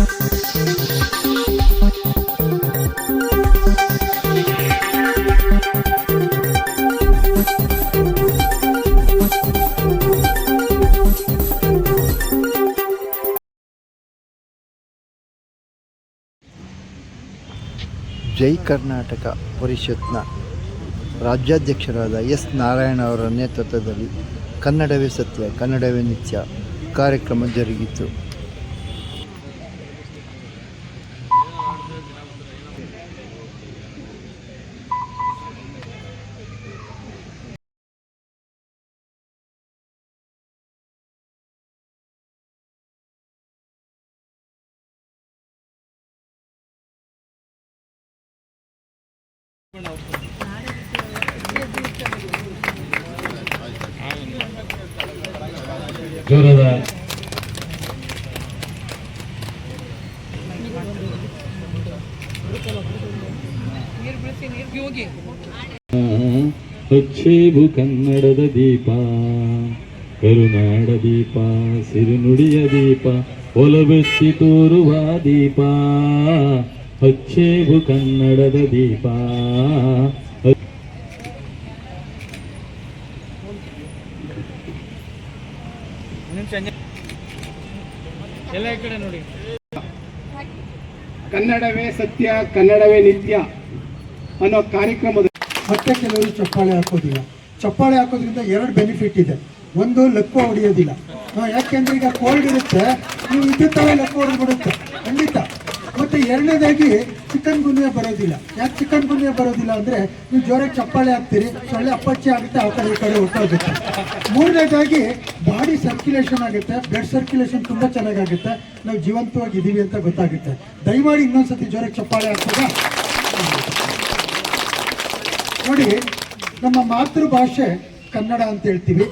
ಜೈ ಕರ್ನಾಟಕ ಪರಿಷತ್ನ ರಾಜ್ಯಾಧ್ಯಕ್ಷರಾದ ಎಸ್ ನಾರಾಯಣ ಅವರ ನೇತೃತ್ವದಲ್ಲಿ ಕನ್ನಡವೇ ಸತ್ಯ ಕನ್ನಡವೇ ನಿತ್ಯ ಕಾರ್ಯಕ್ರಮ ಜರುಗಿತು. ಜೋರದ ಹಚ್ಚೇಬು ಕನ್ನಡದ ದೀಪ, ಕರುನಾಡ ದೀಪ, ಸಿರುನುಡಿಯ ದೀಪ, ಒಲವೆತ್ತಿ ತೋರುವ ದೀಪ. ಹಚ್ಚೇಬು ಕನ್ನಡದ ದೀಪ. ಕನ್ನಡವೇ ಸತ್ಯ ಕನ್ನಡವೇ ನಿತ್ಯ ಅನ್ನೋ ಕಾರ್ಯಕ್ರಮದ ಮತ್ತೆ ಕೆಲವರು ಚಪ್ಪಾಳೆ ಹಾಕೋದಿಲ್ಲ. ಚಪ್ಪಾಳೆ ಹಾಕೋದ್ರಿಂದ ಎರಡು ಬೆನಿಫಿಟ್ ಇದೆ. ಒಂದು ಲಕ್ಕು ಹೊಡೆಯೋದಿಲ್ಲ, ಯಾಕೆಂದ್ರೆ ಈಗ ಕೋಲ್ಡ್ ಇರುತ್ತೆ, ನೀವು ಇದ್ದುತ್ತವೆ ಲಕ್ಕು ಹೊಡೆದ್ಬಿಡುತ್ತೆ ಖಂಡಿತ. ಮತ್ತೆ ಎರಡನೇದಾಗಿ ಚಿಕನ್ ಗುನ್ಯ ಬರೋದಿಲ್ಲ. ಯಾಕೆ ಚಿಕನ್ ಗುನ್ಯ ಬರೋದಿಲ್ಲ ಅಂದ್ರೆ ನೀವು ಜೋರಾಗಿ ಚಪ್ಪಾಳೆ ಹಾಕ್ತೀರಿ, ಸೊಳ್ಳೆ ಅಪ್ಪಚ್ಚಿ ಆಗುತ್ತೆ, ಆ ಕಡೆ ಈ ಕಡೆ ಹೊಟ್ಟೋಗುತ್ತೆ. ಮೂರನೇದಾಗಿ ಬಾಡಿ ಸರ್ಕ್ಯುಲೇಷನ್ ಆಗುತ್ತೆ, ಬ್ಲಡ್ ಸರ್ಕ್ಯುಲೇಷನ್ ತುಂಬಾ ಚೆನ್ನಾಗಾಗುತ್ತೆ, ನಾವು ಜೀವಂತವಾಗಿ ಇದೀವಿ ಅಂತ ಗೊತ್ತಾಗುತ್ತೆ. ದಯಮಾಡಿ ಇನ್ನೊಂದ್ಸತಿ ಜೋರಾಗಿ ಚಪ್ಪಾಳೆ ಹಾಕ್ತದ ನೋಡಿ. ನಮ್ಮ ಮಾತೃಭಾಷೆ ಕನ್ನಡ ಅಂತ ಹೇಳ್ತೀವಿ,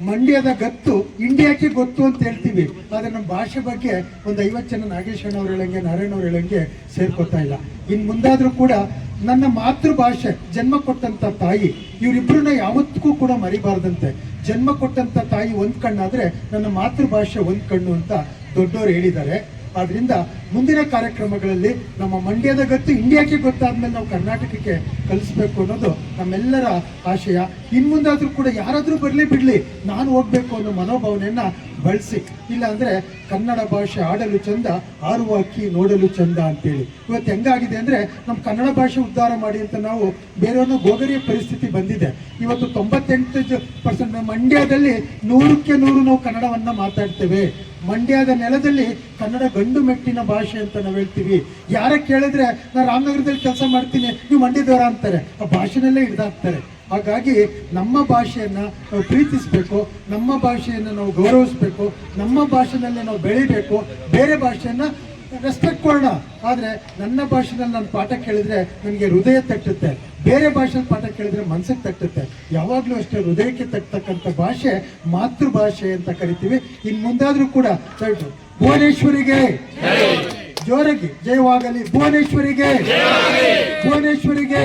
ಮಂಡ್ಯದ ಗತ್ತು ಇಂಡಿಯಾಕ್ಕೆ ಗೊತ್ತು ಅಂತ ಹೇಳ್ತೀವಿ. ಆದರೆ ನಮ್ಮ ಭಾಷೆ ಬಗ್ಗೆ ಒಂದು 50 ಜನ ನಾಗೇಶಣ್ಣ ಅವ್ರು ಹೇಳಂಗೆ, ನಾರಾಯಣ ಅವ್ರು ಹೇಳಂಗೆ ಸೇರ್ಕೋತಾ ಇಲ್ಲ. ಇನ್ನು ಮುಂದಾದ್ರೂ ಕೂಡ ನನ್ನ ಮಾತೃಭಾಷೆ, ಜನ್ಮ ಕೊಟ್ಟಂತ ತಾಯಿ, ಇವರಿಬ್ಬರನ್ನ ಯಾವತ್ತಿಗೂ ಕೂಡ ಮರಿಬಾರ್ದಂತೆ. ಜನ್ಮ ಕೊಟ್ಟಂತ ತಾಯಿ ಒಂದ್ ಕಣ್ಣಾದ್ರೆ ನನ್ನ ಮಾತೃಭಾಷೆ ಒಂದ್ ಕಣ್ಣು ಅಂತ ದೊಡ್ಡವರು ಹೇಳಿದ್ದಾರೆ. ಆದ್ರಿಂದ ಮುಂದಿನ ಕಾರ್ಯಕ್ರಮಗಳಲ್ಲಿ ನಮ್ಮ ಮಂಡ್ಯದ ಗತ್ತು ಇಂಡಿಯಾಕ್ಕೆ ಗೊತ್ತಾದ್ಮೇಲೆ ನಾವು ಕರ್ನಾಟಕಕ್ಕೆ ಕಲಿಸ್ಬೇಕು ಅನ್ನೋದು ನಮ್ಮೆಲ್ಲರ ಆಶಯ. ಇನ್ನು ಮುಂದಾದ್ರೂ ಕೂಡ ಯಾರಾದ್ರೂ ಬರಲಿ ಬಿಡ್ಲಿ, ನಾನು ಹೋಗ್ಬೇಕು ಅನ್ನೋ ಮನೋಭಾವನೆಯನ್ನ ಬಳಸಿ. ಇಲ್ಲ ಅಂದ್ರೆ ಕನ್ನಡ ಭಾಷೆ ಆಡಲು ಚಂದ, ಆರುವ ಅಕ್ಕಿ ನೋಡಲು ಚಂದ ಅಂತೇಳಿ ಇವತ್ತು ಹೆಂಗಾಗಿದೆ ಅಂದ್ರೆ ನಮ್ಮ ಕನ್ನಡ ಭಾಷೆ ಉದ್ಧಾರ ಮಾಡಿ ಅಂತ ನಾವು ಬೇರೆಯವ್ರನ್ನ ಗೋಗರಿಯ ಪರಿಸ್ಥಿತಿ ಬಂದಿದೆ. ಇವತ್ತು 98% ಮಂಡ್ಯದಲ್ಲಿ 100ಕ್ಕೆ 100 ನಾವು ಕನ್ನಡವನ್ನ ಮಾತಾಡ್ತೇವೆ. ಮಂಡ್ಯದ ನೆಲದಲ್ಲಿ ಕನ್ನಡ ಗಂಡು ಮೆಟ್ಟಿನ ಭಾಷೆ ಅಂತ ನಾವು ಹೇಳ್ತೀವಿ. ಯಾರ ಕೇಳಿದ್ರೆ ನಾನು ರಾಮನಗರದಲ್ಲಿ ಕೆಲಸ ಮಾಡ್ತೀನಿ, ನೀವು ಮಂಡ್ಯದವರ ಅಂತಾರೆ, ಆ ಭಾಷೆನಲ್ಲೇ ಹಿಡ್ದಾಕ್ತಾರೆ. ಹಾಗಾಗಿ ನಮ್ಮ ಭಾಷೆಯನ್ನ ನಾವು ಪ್ರೀತಿಸ್ಬೇಕು, ನಮ್ಮ ಭಾಷೆಯನ್ನು ನಾವು ಗೌರವಿಸ್ಬೇಕು, ನಮ್ಮ ಭಾಷೆನಲ್ಲೇ ನಾವು ಬೆಳಿಬೇಕು. ಬೇರೆ ಭಾಷೆಯನ್ನ ರೆಸ್ಪೆಕ್ಟ್ ಕೊಡೋಣ, ಆದರೆ ನನ್ನ ಭಾಷೆನಲ್ಲಿ ನಾನು ಪಾಠ ಕೇಳಿದ್ರೆ ನನಗೆ ಹೃದಯ ತಟ್ಟುತ್ತೆ, ಬೇರೆ ಭಾಷೆಯಲ್ಲಿ ಪಾಠ ಕೇಳಿದ್ರೆ ಮನಸ್ಸಿಗೆ ತಟ್ಟುತ್ತೆ. ಯಾವಾಗಲೂ ಅಷ್ಟೇ ಹೃದಯಕ್ಕೆ ತಟ್ಟತಕ್ಕಂಥ ಭಾಷೆ ಮಾತೃಭಾಷೆ ಅಂತ ಕರಿತೀವಿ. ಇನ್ನು ಮುಂದಾದ್ರೂ ಕೂಡ ಭುವನೇಶ್ವರಿಗೆ ಜೋರಾಗಿ ಜಯವಾಗಲಿ, ಭುವನೇಶ್ವರಿಗೆ, ಭುವನೇಶ್ವರಿಗೆ.